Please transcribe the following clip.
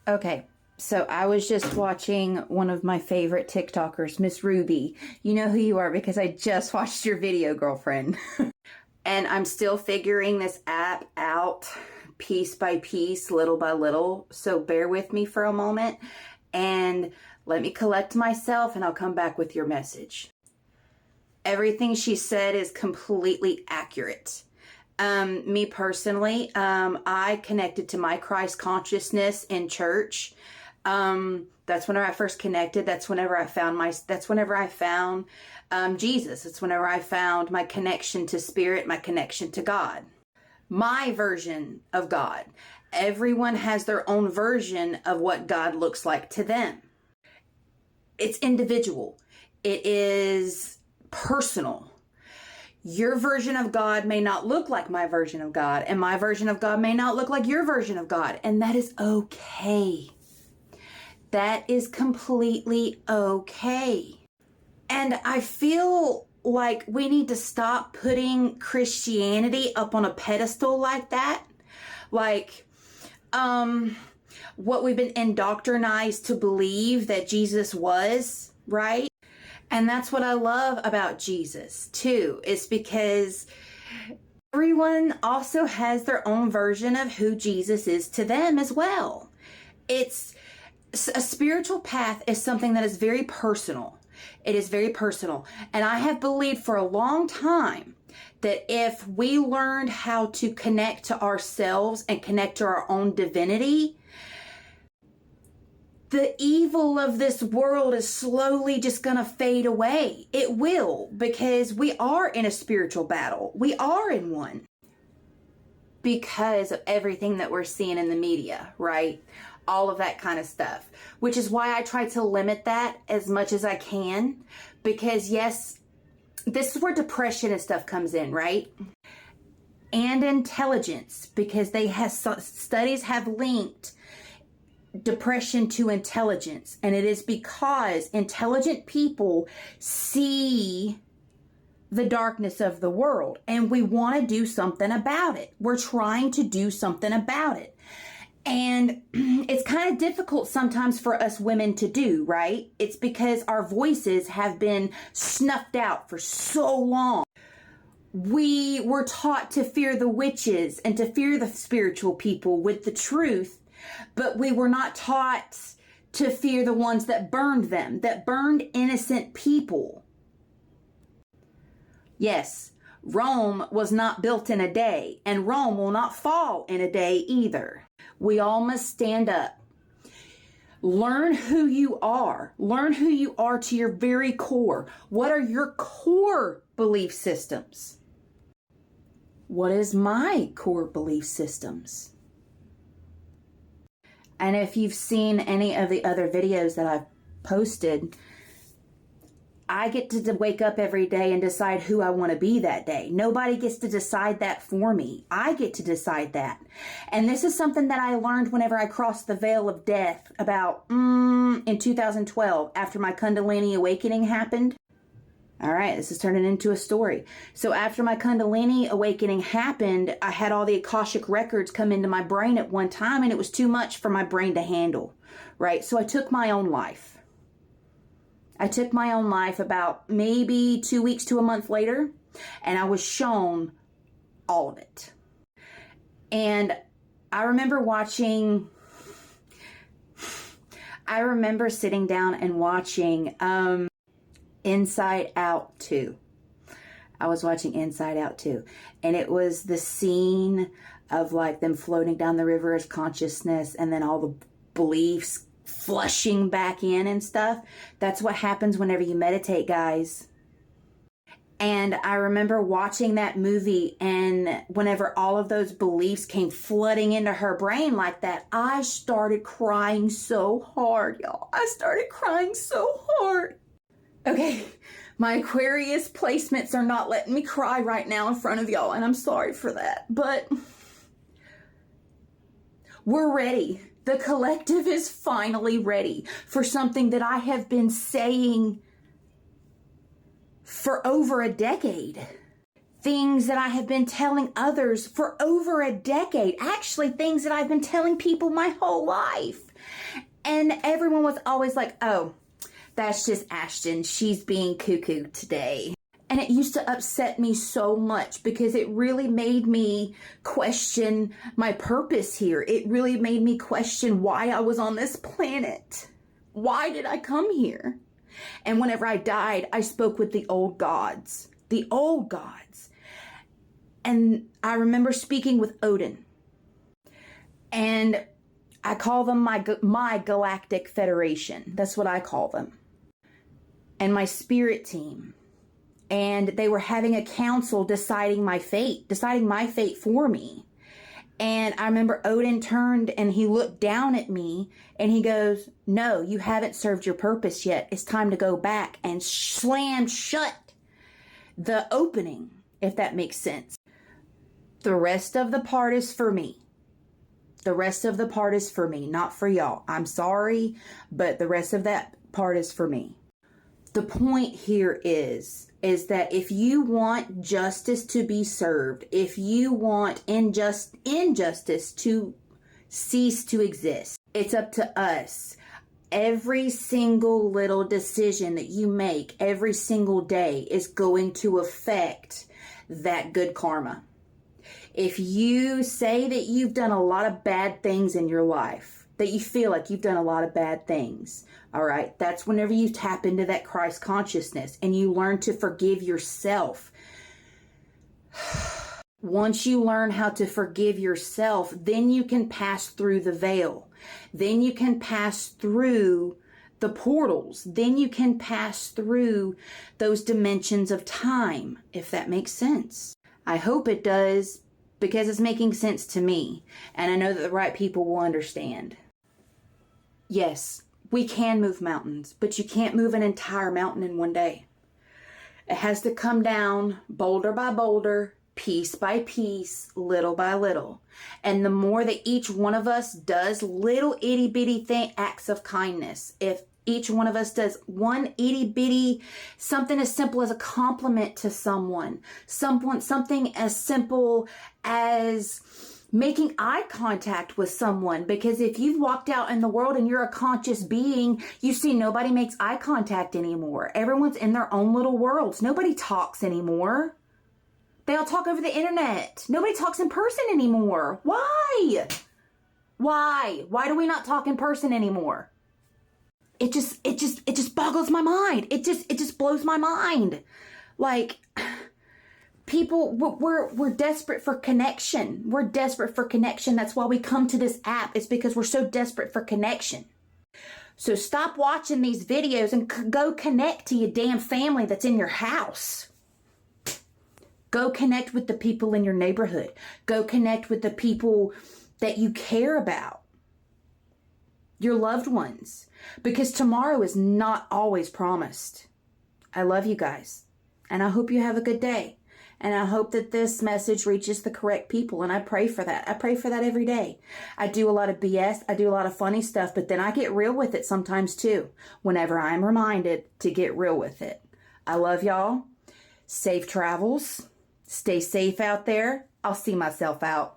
Okay, so I was just watching one of my favorite TikTokers, Miss Ruby. You know who you are because I just watched your video, girlfriend. And I'm still figuring this app out piece by piece, little by little. So bear with me for a moment and let me collect myself and I'll come back with your message. Everything she said is completely accurate. Me personally, I connected to my Christ consciousness in church. That's whenever I first connected. That's whenever I found Jesus. It's whenever I found my connection to spirit, my connection to God. My version of God. Everyone has their own version of what God looks like to them. It's individual. It is personal. Your version of God may not look like my version of God, and my version of God may not look like your version of God, and that is okay. That is completely okay. And I feel like we need to stop putting Christianity up on a pedestal like that. Like, what we've been indoctrinized to believe that Jesus was, right? And that's what I love about Jesus too, is because everyone also has their own version of who Jesus is to them as well. It's a spiritual path is something that is very personal. It is very personal. And I have believed for a long time that if we learned how to connect to ourselves and connect to our own divinity, the evil of this world is slowly just going to fade away. It will, because we are in a spiritual battle. We are in one. Because of everything that we're seeing in the media, right? All of that kind of stuff. Which is why I try to limit that as much as I can. Because yes, this is where depression and stuff comes in, right? And intelligence. Because studies have linked depression to intelligence, and it is because intelligent people see the darkness of the world and we want to do something about it. We're trying to do something about it, and it's kind of difficult sometimes for us women to do, right? It's because our voices have been snuffed out for so long. We were taught to fear the witches and to fear the spiritual people with the truth, but we were not taught to fear the ones that burned them, that burned innocent people. Yes, Rome was not built in a day, and Rome will not fall in a day either. We all must stand up. Learn who you are. Learn who you are to your very core. What are your core belief systems? What is my core belief systems? And if you've seen any of the other videos that I've posted, I get to wake up every day and decide who I want to be that day. Nobody gets to decide that for me. I get to decide that. And this is something that I learned whenever I crossed the veil of death about in 2012 after my Kundalini awakening happened. All right, this is turning into a story. So after my Kundalini awakening happened, I had all the Akashic records come into my brain at one time, and it was too much for my brain to handle, right? So I took my own life. I took my own life about maybe 2 weeks to a month later, and I was shown all of it. And I remember sitting down and watching Inside Out 2. I was watching Inside Out 2. And it was the scene of like them floating down the river as consciousness and then all the beliefs flushing back in and stuff. That's what happens whenever you meditate, guys. And I remember watching that movie, and whenever all of those beliefs came flooding into her brain like that, I started crying so hard, y'all. I started crying so hard. Okay, my Aquarius placements are not letting me cry right now in front of y'all, and I'm sorry for that, but we're ready. The collective is finally ready for something that I have been saying for over a decade. Things that I have been telling others for over a decade. Actually, things that I've been telling people my whole life. And everyone was always like, oh, that's just Ashton. She's being cuckoo today. And it used to upset me so much because it really made me question my purpose here. It really made me question why I was on this planet. Why did I come here? And whenever I died, I spoke with the old gods. The old gods. And I remember speaking with Odin. And I call them my Galactic Federation. That's what I call them. And my spirit team. And they were having a council deciding my fate for me. And I remember Odin turned and he looked down at me and he goes, no, you haven't served your purpose yet. It's time to go back, and slammed shut the opening, if that makes sense. The rest of the part is for me. The rest of the part is for me, not for y'all. I'm sorry, but the rest of that part is for me. The point here is that if you want justice to be served, if you want injustice to cease to exist, it's up to us. Every single little decision that you make every single day is going to affect that good karma. If you say that you've done a lot of bad things in your life, that you feel like you've done a lot of bad things, all right, that's whenever you tap into that Christ consciousness and you learn to forgive yourself. Once you learn how to forgive yourself, then you can pass through the veil. Then you can pass through the portals. Then you can pass through those dimensions of time, if that makes sense. I hope it does, because it's making sense to me. And I know that the right people will understand. Yes, we can move mountains, but you can't move an entire mountain in one day. It has to come down boulder by boulder, piece by piece, little by little. And the more that each one of us does little itty bitty acts of kindness, if each one of us does one itty bitty, something as simple as a compliment to someone, something as simple as making eye contact with someone, because if you've walked out in the world and you're a conscious being, you see nobody makes eye contact anymore. Everyone's in their own little worlds. Nobody talks anymore. They all talk over the internet. Nobody talks in person anymore. Why? Why do we not talk in person anymore? It just boggles my mind. It just blows my mind. Like, people, we're desperate for connection. We're desperate for connection. That's why we come to this app. It's because we're so desperate for connection. So stop watching these videos and go connect to your damn family that's in your house. Go connect with the people in your neighborhood. Go connect with the people that you care about. Your loved ones. Because tomorrow is not always promised. I love you guys. And I hope you have a good day. And I hope that this message reaches the correct people. And I pray for that. I pray for that every day. I do a lot of BS. I do a lot of funny stuff. But then I get real with it sometimes too. Whenever I'm reminded to get real with it. I love y'all. Safe travels. Stay safe out there. I'll see myself out.